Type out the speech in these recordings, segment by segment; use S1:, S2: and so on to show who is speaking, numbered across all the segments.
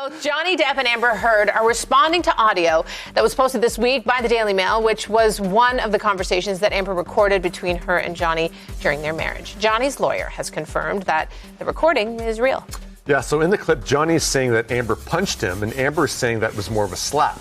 S1: Both Johnny Depp and Amber Heard are responding to audio that was posted this week by the Daily Mail, which was one of the conversations that Amber recorded between her and Johnny during their marriage. Johnny's lawyer has confirmed that the recording is real.
S2: Yeah, so in the clip, Johnny is saying that Amber punched him, and Amber is saying that was more of a slap.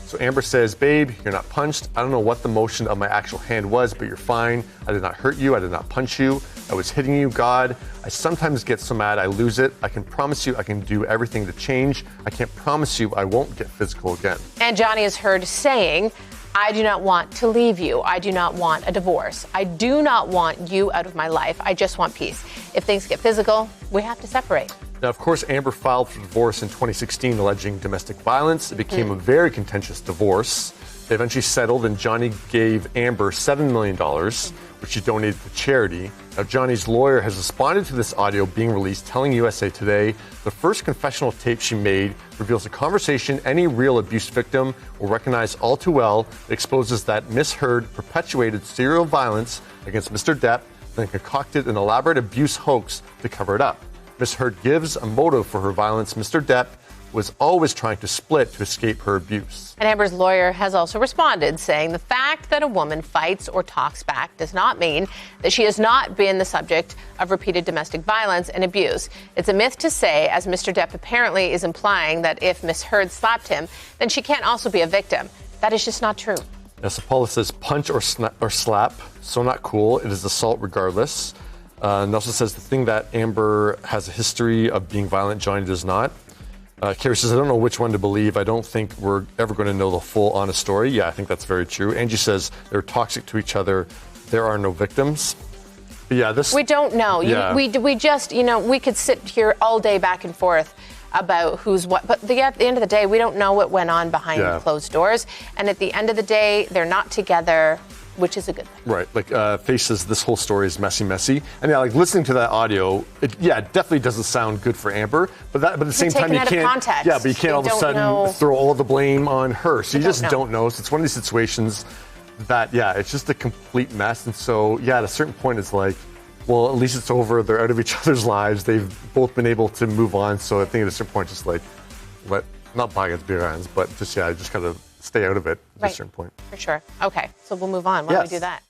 S2: So Amber says, babe, you're not punched. I don't know what the motion of my actual hand was, but you're fine. I did not hurt you. I did not punch you. I was hitting you, God. I sometimes get so mad I lose it. I can promise you I can do everything to change. I can't promise you I won't get physical again.
S1: And Johnny is heard saying, I do not want to leave you. I do not want a divorce. I do not want you out of my life. I just want peace. If things get physical, we have to separate.
S2: Now, of course, Amber filed for divorce in 2016, alleging domestic violence. It became a very contentious divorce. They eventually settled, and Johnny gave Amber $7 million, which she donated to charity. Now, Johnny's lawyer has responded to this audio being released, telling USA Today the first confessional tape she made reveals a conversation any real abuse victim will recognize all too well. It exposes that Miss Heard perpetuated serial violence against Mr. Depp, then concocted an elaborate abuse hoax to cover it up. Miss Heard gives a motive for her violence. Mr. Depp was always trying to split to escape her abuse.
S1: And Amber's lawyer has also responded, saying the fact that a woman fights or talks back does not mean that she has not been the subject of repeated domestic violence and abuse. It's a myth to say, as Mr. Depp apparently is implying, that if Miss Heard slapped him, then she can't also be a victim. That is just not true.
S2: Yes, Paula says punch or slap, so not cool. It is assault regardless. And also says the thing that Amber has a history of being violent, Johnny does not. Carrie says, I don't know which one to believe. I don't think we're ever going to know the full honest story. Yeah, I think that's very true. Angie says they're toxic to each other. There are no victims. But yeah, this...
S1: We don't know.
S2: Yeah.
S1: We just, we could sit here all day back and forth about who's what. But at the end of the day, we don't know what went on behind closed doors. And at the end of the day, they're not together, which is a good thing.
S2: Right. Like, Faye says this whole story is messy. And yeah, like listening to that audio, it definitely doesn't sound good for Amber. But at the same time, you can't.
S1: Context.
S2: Yeah, but you can't all of a sudden throw all the blame on her. So you just don't know. So it's one of these situations that, it's just a complete mess. And so, at a certain point, it's like, well, at least it's over. They're out of each other's lives. They've both been able to move on. So I think at a certain point, just like, not bygones be bygones, but just kind of stay out of it at a certain point.
S1: For sure. Okay, so we'll move on. Why don't we do that?